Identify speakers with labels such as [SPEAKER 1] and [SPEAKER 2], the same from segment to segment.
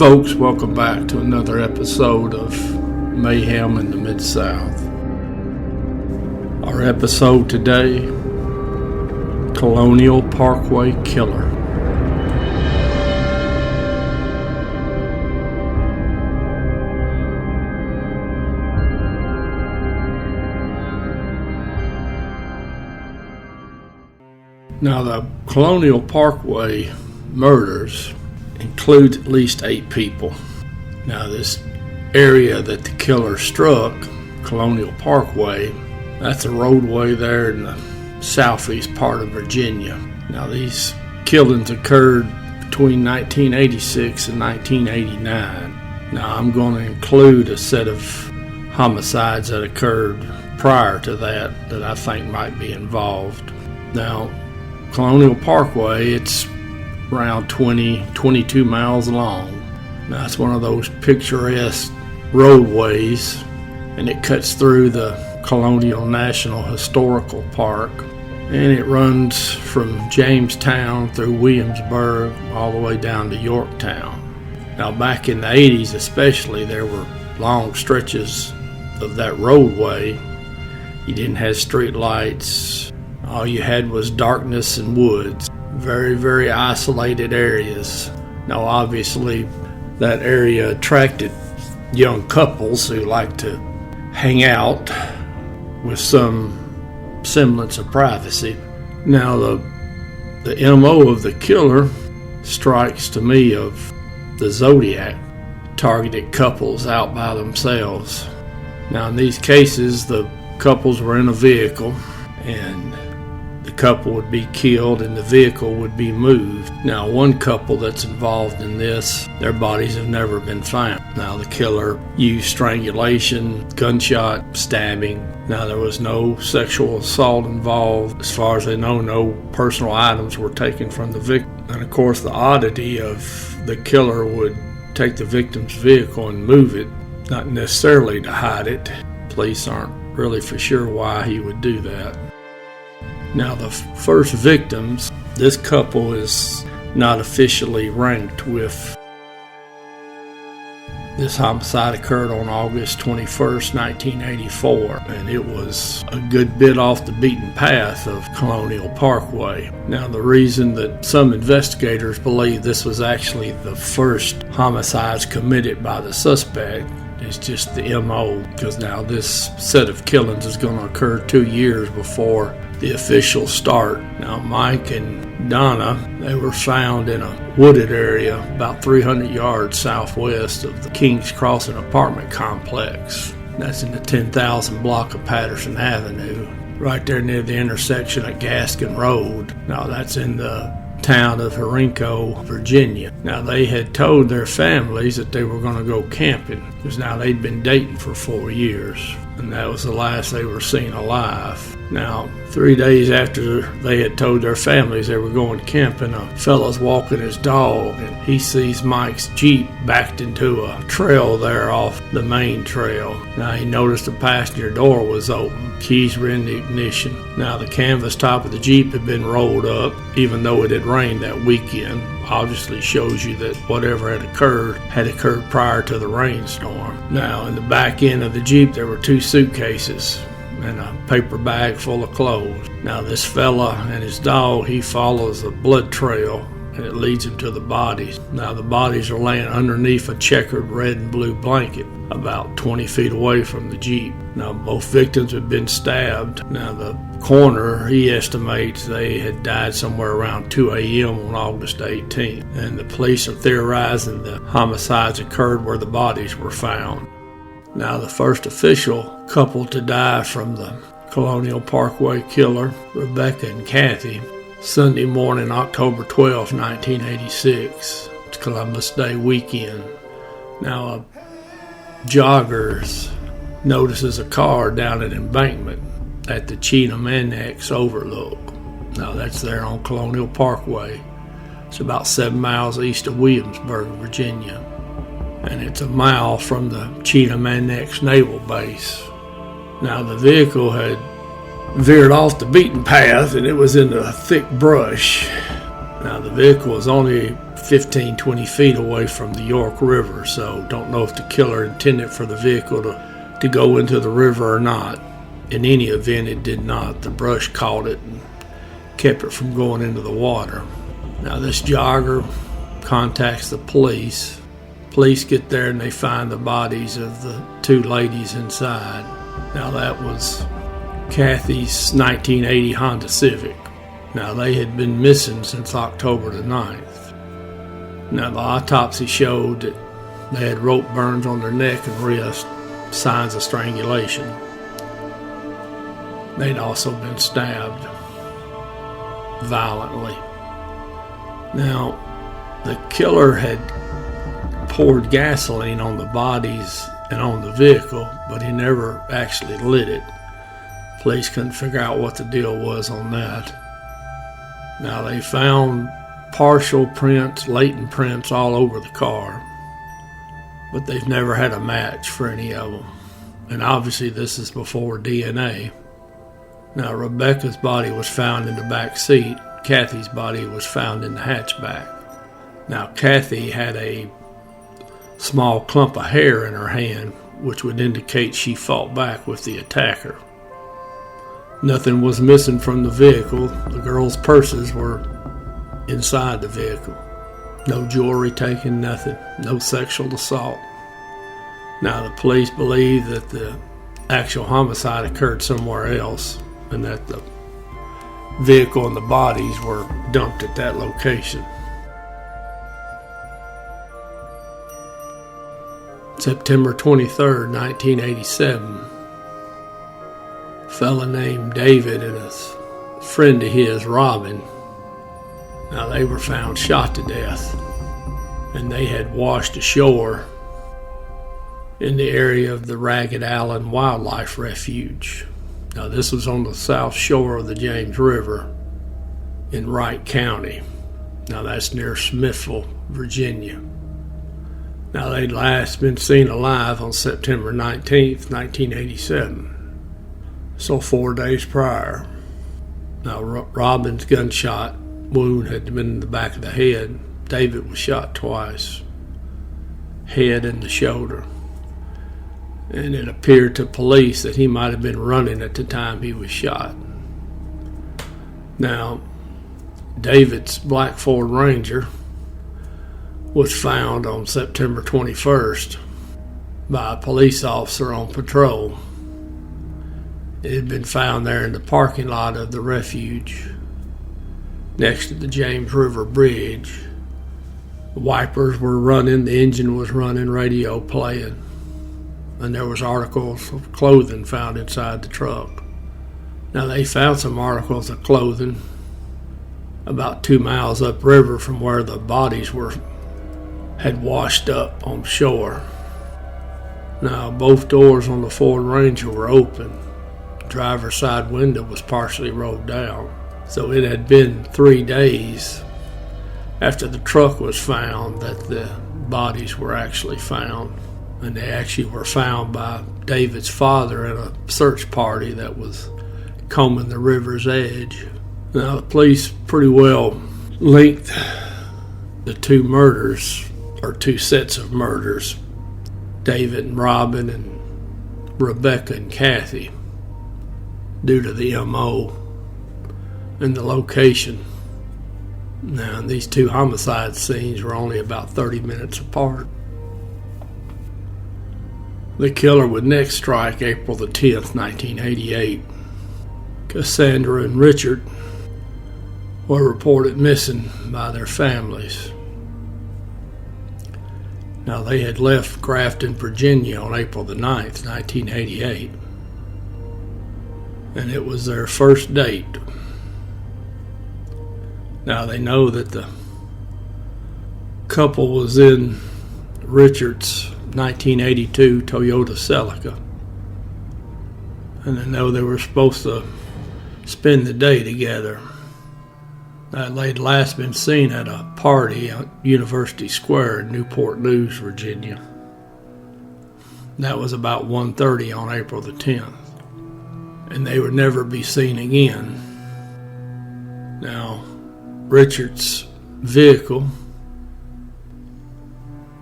[SPEAKER 1] Folks, welcome back to another episode of Mayhem in the Midsouth. Our episode today, Colonial Parkway Killer. Now, the Colonial Parkway murders includes at least 8 people. Now, this area that the killer struck, Colonial Parkway, that's a roadway there in the southeast part of Virginia. Now, these killings occurred between 1986 and 1989. Now, I'm going to include a set of homicides that occurred prior to that I think might be involved. Now, Colonial Parkway, it's around 22 miles long. Now, it's one of those picturesque roadways, and it cuts through the Colonial National Historical Park, and it runs from Jamestown through Williamsburg all the way down to Yorktown. Now, back in the 80s especially, there were long stretches of that roadway. You didn't have street lights. All you had was darkness and woods. Very, very isolated areas. Now, obviously, that area attracted young couples who like to hang out with some semblance of privacy. Now, the MO of the killer strikes to me of the Zodiac, targeted couples out by themselves. Now, in these cases, the couples were in a vehicle, and the couple would be killed and the vehicle would be moved. Now, one couple that's involved in this, their bodies have never been found. Now, the killer used strangulation, gunshot, stabbing. Now, there was no sexual assault involved. As far as they know, no personal items were taken from the victim. And of course, the oddity of the killer would take the victim's vehicle and move it, not necessarily to hide it. Police aren't really for sure why he would do that. Now, the first victims, this couple is not officially ranked with. This homicide occurred on August 21st, 1984, and it was a good bit off the beaten path of Colonial Parkway. Now, the reason that some investigators believe this was actually the first homicides committed by the suspect is just the MO, because now this set of killings is going to occur 2 years before the official start. Now, Mike and Donna, they were found in a wooded area about 300 yards southwest of the King's Crossing apartment complex. That's in the 10,000 block of Patterson Avenue, right there near the intersection at Gaskin Road. Now, that's in the town of Henrico, Virginia. Now, they had told their families that they were going to go camping, because now they'd been dating for 4 years, and that was the last they were seen alive. Now, 3 days after they had told their families they were going camping, a fella's walking his dog, and he sees Mike's Jeep backed into a trail there off the main trail. Now, he noticed the passenger door was open. Keys were in the ignition. Now, the canvas top of the Jeep had been rolled up, even though it had rained that weekend. Obviously shows you that whatever had occurred prior to the rainstorm. Now, in the back end of the Jeep, there were 2 suitcases and a paper bag full of clothes. Now, this fella and his dog, he follows a blood trail, and it leads him to the bodies. Now, the bodies are laying underneath a checkered red and blue blanket about 20 feet away from the Jeep. Now, both victims had been stabbed. Now, the coroner, he estimates they had died somewhere around 2 a.m. on August 18th. And the police are theorizing the homicides occurred where the bodies were found. Now, the first official couple to die from the Colonial Parkway killer, Rebecca and Kathy, Sunday morning, October 12, 1986. It's Columbus Day weekend. Now, a jogger notices a car down an embankment at the Cheatham Annex Overlook. Now, that's there on Colonial Parkway. It's about 7 miles east of Williamsburg, Virginia, and it's a mile from the Cheatham Annex Naval Base. Now, the vehicle had veered off the beaten path, and it was in the thick brush. Now, the vehicle was only 15-20 feet away from the York River, so don't know if the killer intended for the vehicle to go into the river or not. In any event, it did not. The brush caught it and kept it from going into the water. Now, this jogger contacts the police. Police get there and they find the bodies of the two ladies inside. Now, that was Kathy's 1980 Honda Civic. Now, they had been missing since October the 9th. Now, the autopsy showed that they had rope burns on their neck and wrist, signs of strangulation. They'd also been stabbed violently. Now, the killer had poured gasoline on the bodies and on the vehicle, but he never actually lit it. Police couldn't figure out what the deal was on that. Now, they found partial prints, latent prints all over the car, but they've never had a match for any of them. And obviously this is before DNA. Now, Rebecca's body was found in the back seat. Kathy's body was found in the hatchback. Now, Kathy had a small clump of hair in her hand, which would indicate she fought back with the attacker. Nothing was missing from the vehicle. The girls' purses were inside the vehicle. No jewelry taken, nothing. No sexual assault. Now, the police believe that the actual homicide occurred somewhere else and that the vehicle and the bodies were dumped at that location. September 23rd, 1987. A fella named David and a friend of his, Robin. Now, they were found shot to death, and they had washed ashore in the area of the Ragged Allen Wildlife Refuge. Now, this was on the south shore of the James River in Wright County. Now, that's near Smithville, Virginia. Now, they'd last been seen alive on September 19th, 1987. So 4 days prior. Now, Robin's gunshot wound had been in the back of the head. David was shot twice, head and the shoulder. And it appeared to police that he might have been running at the time he was shot. Now, David's black Ford Ranger was found on September 21st by a police officer on patrol. It had been found there in the parking lot of the refuge next to the James River Bridge. The wipers were running, the engine was running, radio playing, and there was articles of clothing found inside the truck. Now, they found some articles of clothing about 2 miles upriver from where the bodies had washed up on shore. Now, both doors on the Ford Ranger were open. The driver's side window was partially rolled down. So it had been 3 days after the truck was found that the bodies were actually found. And they actually were found by David's father in a search party that was combing the river's edge. Now, the police pretty well linked the two murders, or two sets of murders, David and Robin and Rebecca and Kathy, due to the MO and the location. Now, these two homicide scenes were only about 30 minutes apart. The killer would next strike April the 10th, 1988. Cassandra and Richard were reported missing by their families. Now, they had left Grafton, Virginia on April the 9th, 1988. And it was their first date. Now, they know that the couple was in Richard's 1982 Toyota Celica. And they know they were supposed to spend the day together. They'd last been seen at a party at University Square in Newport News, Virginia. That was about 1:30 on April the 10th. And they would never be seen again. Now, Richard's vehicle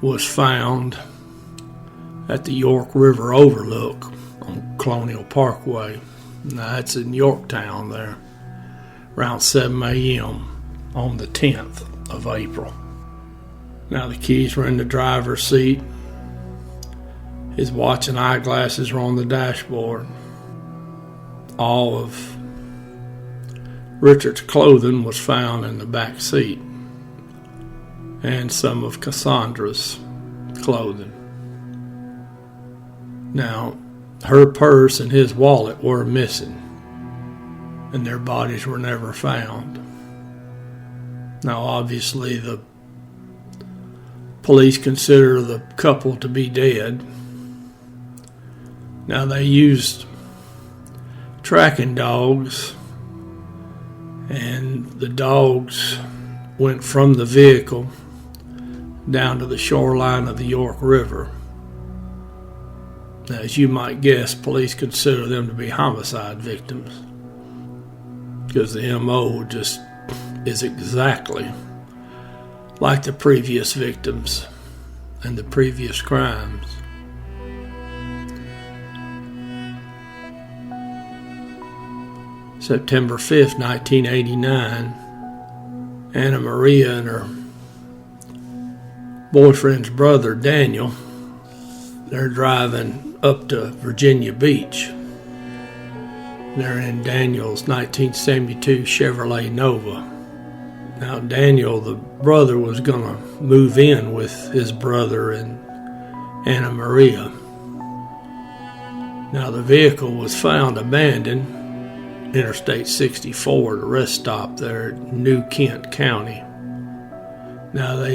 [SPEAKER 1] was found at the York River Overlook on Colonial Parkway. Now that's in Yorktown there, around 7 a.m. on the 10th of April. Now the keys were in the driver's seat. His watch and eyeglasses were on the dashboard. All of Richard's clothing was found in the back seat, and some of Cassandra's clothing. Now, her purse and his wallet were missing, and their bodies were never found. Now, obviously, the police consider the couple to be dead. Now, they used tracking dogs, and the dogs went from the vehicle down to the shoreline of the York River. Now, as you might guess, police consider them to be homicide victims because the MO just is exactly like the previous victims and the previous crimes. September 5th, 1989, Anna Maria and her boyfriend's brother, Daniel, they're driving up to Virginia Beach. They're in Daniel's 1972 Chevrolet Nova. Now, Daniel, the brother, was going to move in with his brother and Anna Maria. Now, the vehicle was found abandoned Interstate 64, the rest stop there at New Kent County. Now,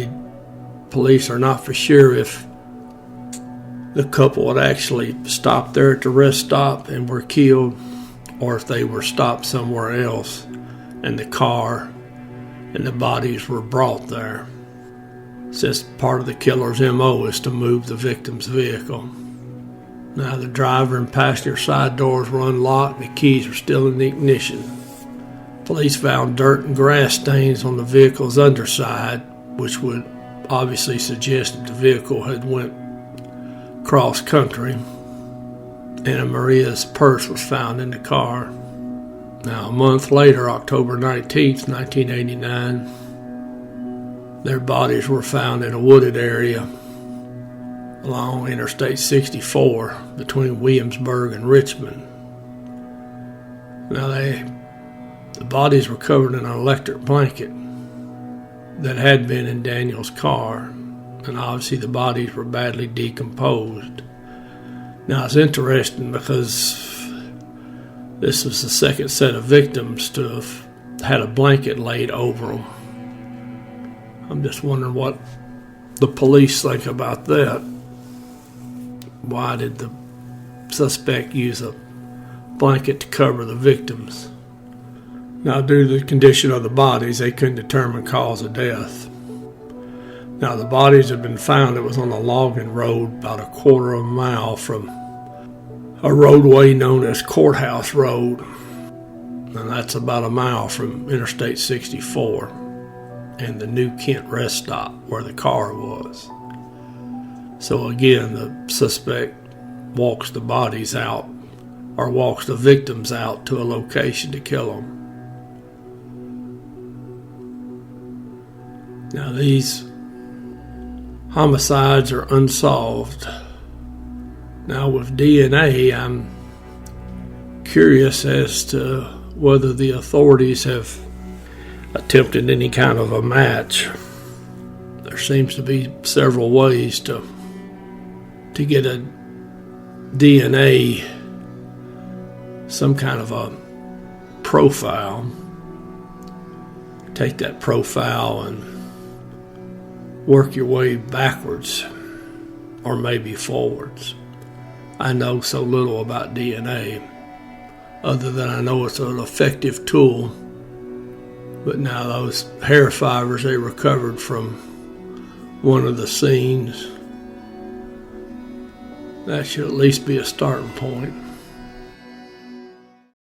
[SPEAKER 1] police are not for sure if the couple had actually stopped there at the rest stop and were killed, or if they were stopped somewhere else and the car and the bodies were brought there, since part of the killer's MO is to move the victim's vehicle. Now, the driver and passenger side doors were unlocked. The keys were still in the ignition. Police found dirt and grass stains on the vehicle's underside, which would obviously suggest that the vehicle had went cross country. Anna Maria's purse was found in the car. Now, a month later, October 19th, 1989, their bodies were found in a wooded area along Interstate 64 between Williamsburg and Richmond. Now, the bodies were covered in an electric blanket that had been in Daniel's car, and obviously the bodies were badly decomposed. Now, it's interesting because this was the second set of victims to have had a blanket laid over them. I'm just wondering what the police think about that. Why did the suspect use a blanket to cover the victims? Now, due to the condition of the bodies, they couldn't determine cause of death. Now, the bodies had been found. It was on a logging road about a quarter of a mile from a roadway known as Courthouse Road. And that's about a mile from Interstate 64 and the New Kent rest stop where the car was. So again, the suspect walks the bodies out, or walks the victims out to a location to kill them. Now, these homicides are unsolved. Now, with DNA, I'm curious as to whether the authorities have attempted any kind of a match. There seems to be several ways to get a DNA, some kind of a profile. Take that profile and work your way backwards or maybe forwards. I know so little about DNA other than I know it's an effective tool. But now those hair fibers they recovered from one of the scenes, that should at least be a starting point.